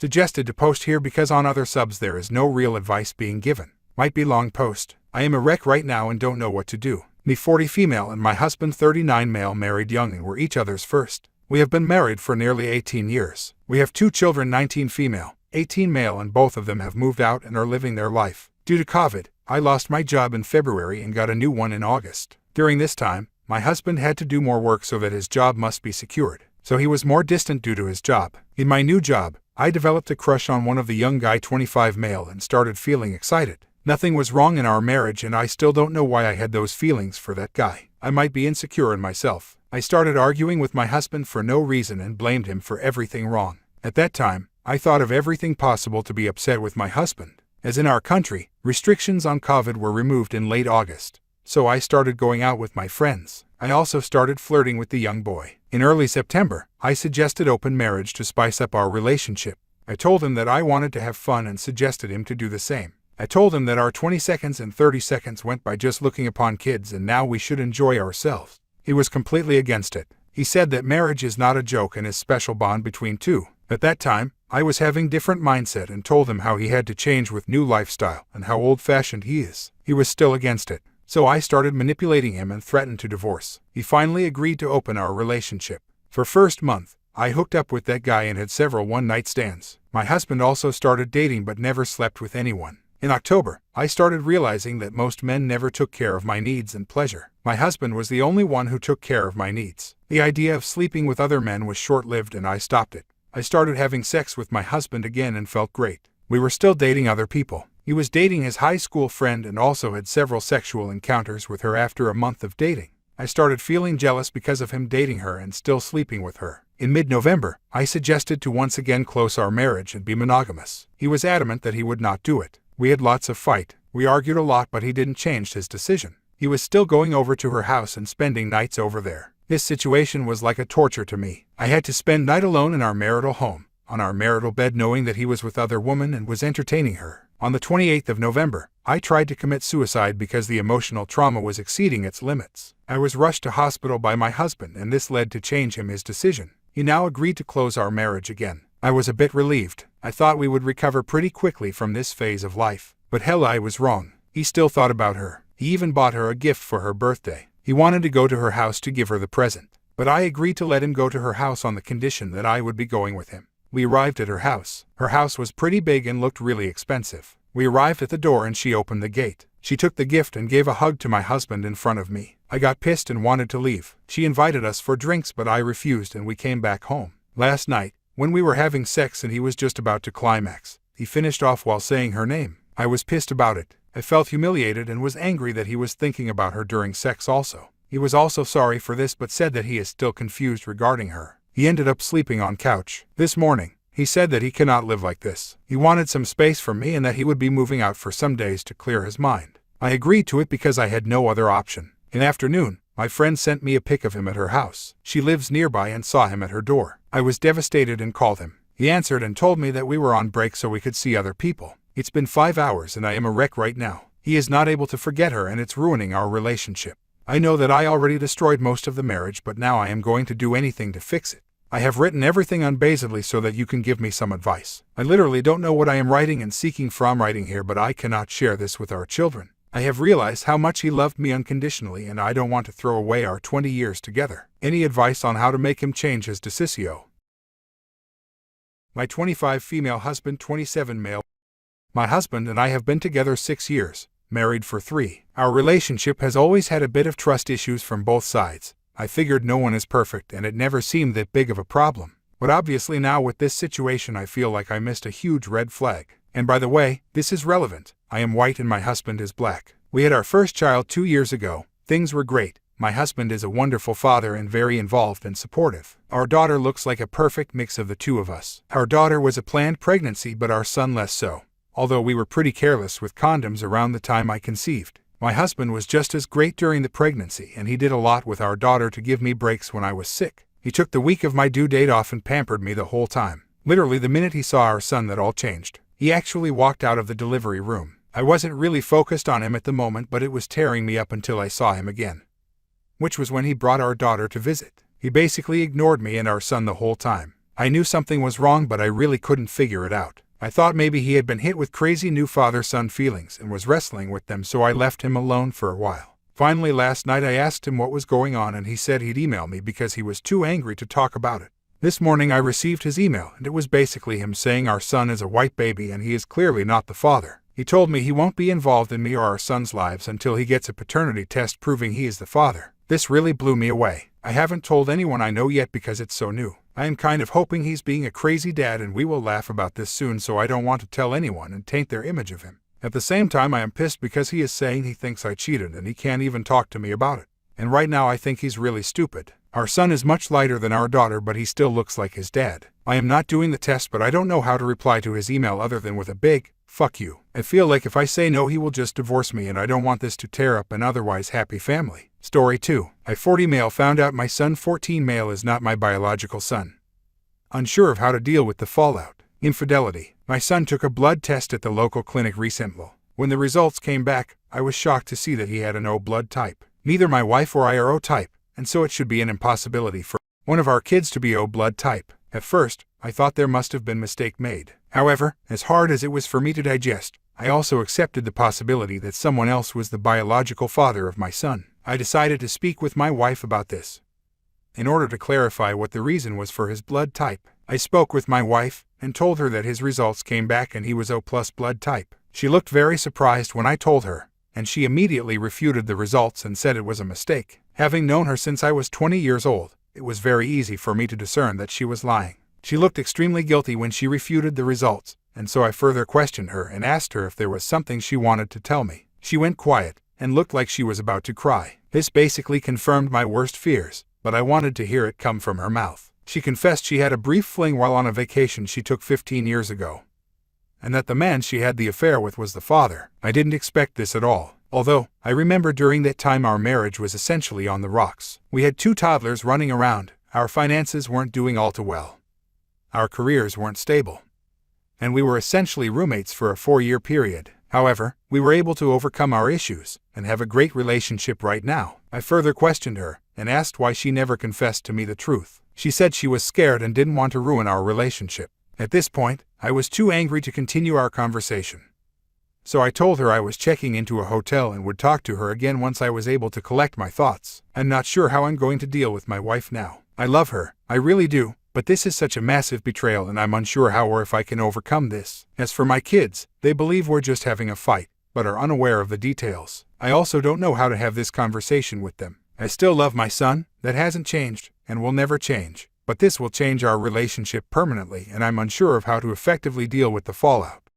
Suggested to post here because on other subs there is no real advice being given. Might be long post. I am a wreck right now and don't know what to do. Me 40 female and my husband 39 male, married young and were each other's first. We have been married for nearly 18 years. We have 2 children, 19 female, 18 male, and both of them have moved out and are living their life. Due to COVID, I lost my job in February and got a new one in August. During this time, my husband had to do more work so that his job must be secured. So he was more distant due to his job. In my new job, I developed a crush on one of the young guy 25 male and started feeling excited. Nothing was wrong in our marriage and I still don't know why I had those feelings for that guy. I might be insecure in myself. I started arguing with my husband for no reason and blamed him for everything wrong. At that time, I thought of everything possible to be upset with my husband. As in our country, restrictions on COVID were removed in late August. So I started going out with my friends. I also started flirting with the young boy. In early September, I suggested open marriage to spice up our relationship. I told him that I wanted to have fun and suggested him to do the same. I told him that our 20 seconds and 30 seconds went by just looking upon kids and now we should enjoy ourselves. He was completely against it. He said that marriage is not a joke and is a special bond between two. At that time, I was having different mindset and told him how he had to change with new lifestyle and how old-fashioned he is. He was still against it. So I started manipulating him and threatened to divorce. He finally agreed to open our relationship. For first month, I hooked up with that guy and had several one-night stands. My husband also started dating but never slept with anyone. In October, I started realizing that most men never took care of my needs and pleasure. My husband was the only one who took care of my needs. The idea of sleeping with other men was short-lived and I stopped it. I started having sex with my husband again and felt great. We were still dating other people. He was dating his high school friend and also had several sexual encounters with her after a month of dating. I started feeling jealous because of him dating her and still sleeping with her. In mid-November, I suggested to once again close our marriage and be monogamous. He was adamant that he would not do it. We had lots of fight. We argued a lot but he didn't change his decision. He was still going over to her house and spending nights over there. This situation was like a torture to me. I had to spend night alone in our marital home, on our marital bed, knowing that he was with other women and was entertaining her. On the 28th of November, I tried to commit suicide because the emotional trauma was exceeding its limits. I was rushed to hospital by my husband and this led to change him his decision. He now agreed to close our marriage again. I was a bit relieved. I thought we would recover pretty quickly from this phase of life. But hell, I was wrong. He still thought about her. He even bought her a gift for her birthday. He wanted to go to her house to give her the present. But I agreed to let him go to her house on the condition that I would be going with him. We arrived at her house. Her house was pretty big and looked really expensive. We arrived at the door and she opened the gate. She took the gift and gave a hug to my husband in front of me. I got pissed and wanted to leave. She invited us for drinks but I refused and we came back home. Last night, when we were having sex and he was just about to climax, he finished off while saying her name. I was pissed about it. I felt humiliated and was angry that he was thinking about her during sex also. He was also sorry for this but said that he is still confused regarding her. He ended up sleeping on couch. This morning, he said that he cannot live like this. He wanted some space from me and that he would be moving out for some days to clear his mind. I agreed to it because I had no other option. In the afternoon, my friend sent me a pic of him at her house. She lives nearby and saw him at her door. I was devastated and called him. He answered and told me that we were on break so we could see other people. It's been 5 hours and I am a wreck right now. He is not able to forget her and it's ruining our relationship. I know that I already destroyed most of the marriage but now I am going to do anything to fix it. I have written everything unbasedly so that you can give me some advice. I literally don't know what I am writing and seeking from writing here but I cannot share this with our children. I have realized how much he loved me unconditionally and I don't want to throw away our 20 years together. Any advice on how to make him change his decision? My 25 female husband, 27 male. My husband and I have been together 6 years, married for 3. Our relationship has always had a bit of trust issues from both sides. I figured no one is perfect and it never seemed that big of a problem. But obviously now with this situation I feel like I missed a huge red flag. And by the way, this is relevant. I am white and my husband is black. We had our first child 2 years ago. Things were great. My husband is a wonderful father and very involved and supportive. Our daughter looks like a perfect mix of the two of us. Our daughter was a planned pregnancy but our son less so. Although we were pretty careless with condoms around the time I conceived. My husband was just as great during the pregnancy and he did a lot with our daughter to give me breaks when I was sick. He took the week of my due date off and pampered me the whole time. Literally the minute he saw our son that all changed. He actually walked out of the delivery room. I wasn't really focused on him at the moment but it was tearing me up until I saw him again. Which was when he brought our daughter to visit. He basically ignored me and our son the whole time. I knew something was wrong, but I really couldn't figure it out. I thought maybe he had been hit with crazy new father-son feelings and was wrestling with them, so I left him alone for a while. Finally, last night I asked him what was going on, and he said he'd email me because he was too angry to talk about it. This morning I received his email, and it was basically him saying our son is a white baby and he is clearly not the father. He told me he won't be involved in me or our son's lives until he gets a paternity test proving he is the father. This really blew me away. I haven't told anyone I know yet because it's so new. I am kind of hoping he's being a crazy dad and we will laugh about this soon, so I don't want to tell anyone and taint their image of him. At the same time, I am pissed because he is saying he thinks I cheated and he can't even talk to me about it. And right now I think he's really stupid. Our son is much lighter than our daughter, but he still looks like his dad. I am not doing the test, but I don't know how to reply to his email other than with a big fuck you. I feel like if I say no, he will just divorce me, and I don't want this to tear up an otherwise happy family. Story 2. I 40 male found out my son 14 male is not my biological son. Unsure of how to deal with the fallout. Infidelity. My son took a blood test at the local clinic recently. When the results came back, I was shocked to see that he had an O blood type. Neither my wife or I are O type, and so it should be an impossibility for one of our kids to be O blood type. At first, I thought there must have been a mistake made. However, as hard as it was for me to digest, I also accepted the possibility that someone else was the biological father of my son. I decided to speak with my wife about this. In order to clarify what the reason was for his blood type, I spoke with my wife and told her that his results came back and he was O+ blood type. She looked very surprised when I told her, and she immediately refuted the results and said it was a mistake. Having known her since I was 20 years old, it was very easy for me to discern that she was lying. She looked extremely guilty when she refuted the results, and so I further questioned her and asked her if there was something she wanted to tell me. She went quiet and looked like she was about to cry. This basically confirmed my worst fears, but I wanted to hear it come from her mouth. She confessed she had a brief fling while on a vacation she took 15 years ago, and that the man she had the affair with was the father. I didn't expect this at all, although I remember during that time our marriage was essentially on the rocks. We had 2 toddlers running around, our finances weren't doing all too well, our careers weren't stable, and we were essentially roommates for a 4-year period. However, we were able to overcome our issues and have a great relationship right now. I further questioned her and asked why she never confessed to me the truth. She said she was scared and didn't want to ruin our relationship. At this point, I was too angry to continue our conversation. So I told her I was checking into a hotel and would talk to her again once I was able to collect my thoughts. I'm not sure how I'm going to deal with my wife now. I love her, I really do, but this is such a massive betrayal and I'm unsure how or if I can overcome this. As for my kids, they believe we're just having a fight, but are unaware of the details. I also don't know how to have this conversation with them. I still love my son, that hasn't changed, and will never change, but this will change our relationship permanently and I'm unsure of how to effectively deal with the fallout.